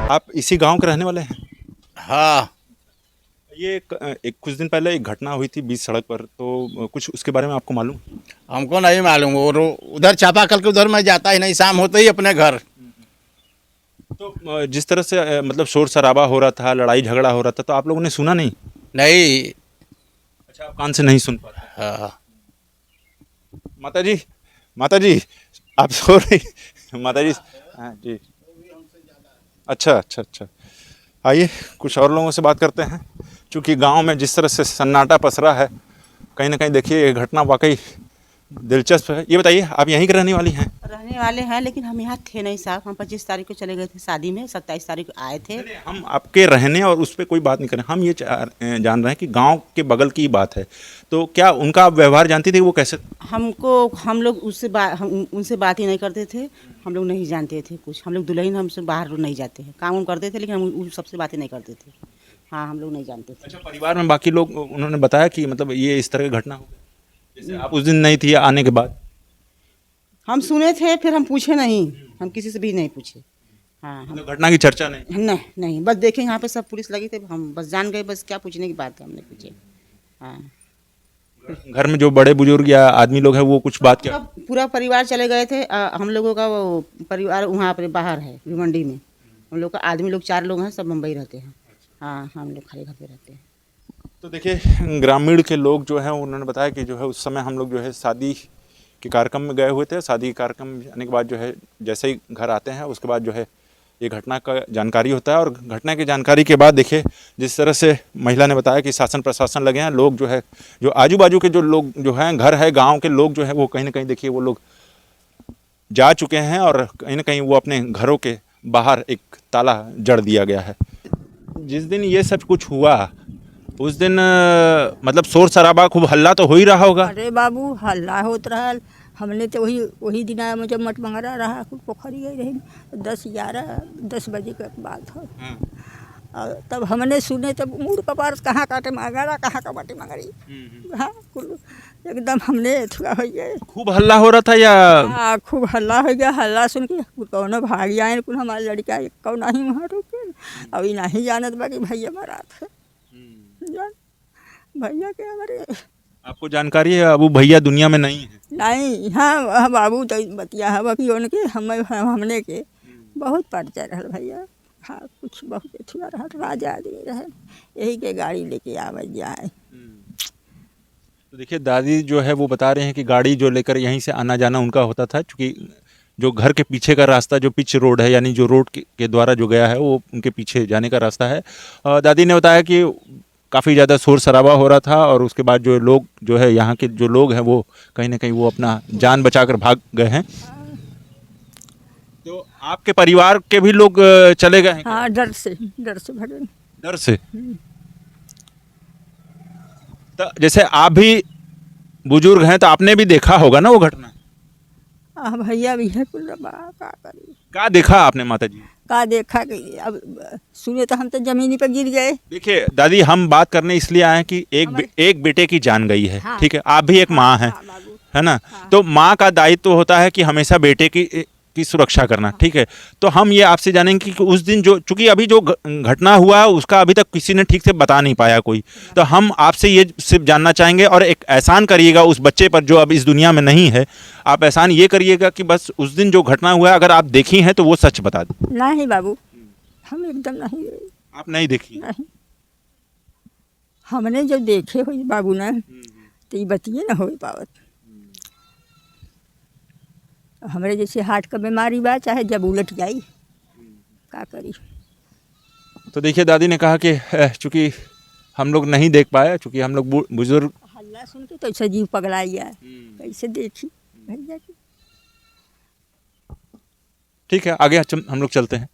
आप इसी गांव के रहने वाले हैं? हाँ। ये एक कुछ दिन पहले एक घटना हुई थी बीच सड़क पर, तो कुछ उसके बारे में आपको मालूम? हमको नहीं मालूम, और उधर चापाकल के उधर मैं जाता ही नहीं, शाम होते ही अपने घर। तो जिस तरह से मतलब शोर शराबा हो रहा था, लड़ाई झगड़ा हो रहा था, तो आप लोगों ने सुना नहीं? नहीं। अच्छा, आप कान से नहीं सुन पाते? हाँ। माता जी, माता जी, आप सो रही? माता जी, हाँ जी। अच्छा अच्छा अच्छा, आइए कुछ और लोगों से बात करते हैं। क्योंकि गांव में जिस तरह से सन्नाटा पसरा है, कहीं ना कहीं देखिए ये घटना वाकई दिलचस्प है। ये बताइए, आप यहीं की रहने वाली हैं? रहने वाले हैं, लेकिन हम यहाँ थे नहीं साहब। हम 25 तारीख को चले गए थे शादी में, 27 तारीख को आए थे। नहीं, हम आपके रहने और उस पर कोई बात नहीं करें, हम ये जान रहे हैं कि गांव के बगल की बात है, तो क्या उनका आप व्यवहार जानती थी, वो कैसे? हम लोग हम उनसे बात ही नहीं करते थे। हम लोग नहीं जानते थे कुछ। हम लोग दुल्हन हमसे बाहर नहीं जाते हैं, काम उम करते थे, लेकिन हम उन सबसे बातें नहीं करते थे। हाँ, हम लोग नहीं जानते थे। अच्छा, परिवार में बाकी लोग उन्होंने बताया कि मतलब ये इस तरह की घटना हो गई, जैसे आप उस दिन नहीं थी आने के बाद? हम सुने थे, फिर हम पूछे नहीं, हम किसी से भी नहीं पूछे। हाँ, हम मतलब घटना की चर्चा नहीं? नहीं नहीं, बस देखे यहाँ पे सब पुलिस लगी थे, हम बस जान गए, बस क्या पूछने की बात है, हमने पूछे। हाँ, घर में जो बड़े बुजुर्ग या आदमी लोग हैं वो कुछ बात क्या? पूरा परिवार चले गए थे। हम लोगों का वो परिवार वहाँ पर बाहर है, भिवंडी में। हम लोग का आदमी लोग 4 लोग हैं, सब मुंबई रहते हैं। हाँ, हम लोग खाली घर पे रहते हैं। तो देखिए, ग्रामीण के लोग जो हैं उन्होंने बताया कि जो है उस समय हम लोग जो है शादी के कार्यक्रम में गए हुए थे। शादी के कार्यक्रम में जाने के बाद जो है जैसे ही घर आते हैं उसके बाद जो है ये घटना का जानकारी होता है। और घटना की जानकारी के बाद देखिए जिस तरह से महिला ने बताया कि शासन प्रशासन लगे हैं, लोग जो है जो आजू बाजू के जो लोग जो हैं, घर है, गाँव के लोग जो है वो कहीं ना कहीं देखिए वो लोग जा चुके हैं और कहीं ना कहीं वो अपने घरों के बाहर एक ताला जड़ दिया गया है। जिस दिन ये सब कुछ हुआ उस दिन मतलब शोर शराबा खूब हल्ला तो हो ही रहा होगा? अरे बाबू, हल्ला होत रहल। हमने तो वही दिन जब मटमंगरा रहा, पोखरी गई रही 10 बजे के बाद हो। और तब हमने सुने, तब मूड कपार कहाँ काटे मांगरा, कहाँ का बाटे मांगरी। हाँ, कुल एकदम हमने थोड़ा हो गए। खूब हल्ला हो रहा था या? हाँ, खूब हल्ला हो गया। हल्ला सुन के कौनो भाग आए, कुल हमारे लड़का कौ नहीं वहाँ रुके। अभी नहीं जानत बाकी भैया मरा थे। जान भैया के हमारे आपको जानकारी है अब वो भैया दुनिया में नहीं है? नहीं। हाँ, बाबू तो बतिया है बाकी उनके हमने के बहुत परिचय रहा भैया। हाँ, कुछ बहुत अच्छा रहा, राजा आदमी रहे, यही के गाड़ी लेके आवे जाए। तो देखिए दादी जो है वो बता रहे हैं कि गाड़ी जो लेकर यहीं से आना जाना उनका होता था, क्योंकि जो घर के पीछे का रास्ता जो पिच रोड है, यानी जो रोड के द्वारा जो गया है वो उनके पीछे जाने का रास्ता है। दादी ने बताया कि काफ़ी ज़्यादा शोर शराबा हो रहा था और उसके बाद जो लोग जो है यहाँ के जो लोग हैं वो कहीं ना कहीं वो अपना जान बचाकर भाग गए हैं। तो आपके परिवार के भी लोग चले गए हैं क्या? हाँ, डर से भगे। डर से? तो जैसे आप भी बुजुर्ग हैं तो आपने भी देखा होगा ना वो घटना? हाँ, भैया भी है कुल रबा, का करी। क्या देखा आपने माता जी? का देखा कि अब सुने तो हम तो जमीनी पर गिर गए। देखिए दादी, हम बात करने इसलिए आए हैं कि एक बेटे की जान गई है। हाँ। ठीक है, आप भी एक माँ हैं, हाँ बाबू। है ना? हाँ। तो माँ का दायित्व होता है कि हमेशा बेटे की सुरक्षा करना। ठीक है, तो हम ये आपसे जानेंगे कि उस दिन जो, चूंकि अभी जो घटना हुआ है उसका अभी तक किसी ने ठीक से बता नहीं पाया कोई, तो हम आपसे ये सिर्फ जानना चाहेंगे और एक एहसान करिएगा उस बच्चे पर जो अब इस दुनिया में नहीं है। आप एहसान ये करिएगा कि बस उस दिन जो घटना हुआ है अगर आप देखी हैं तो वो सच बता दें। नहीं बाबू, हम एकदम नहीं। आप नहीं देखी? नहीं, हमने जो देखे हुई बाबू ने तो ये बतिए न हो पावत। हमरे जैसे हार्ट का बीमारी बा, चाहे जब उलट जाई, का करी। तो देखिए दादी ने कहा कि चूंकि हम लोग नहीं देख पाए, चूंकि हम लोग बुजुर्ग। हल्ला सुन के तो ऐसा जीव पगलाई है, कैसे देखी भैया की। ठीक है, आगे हम लोग चलते हैं।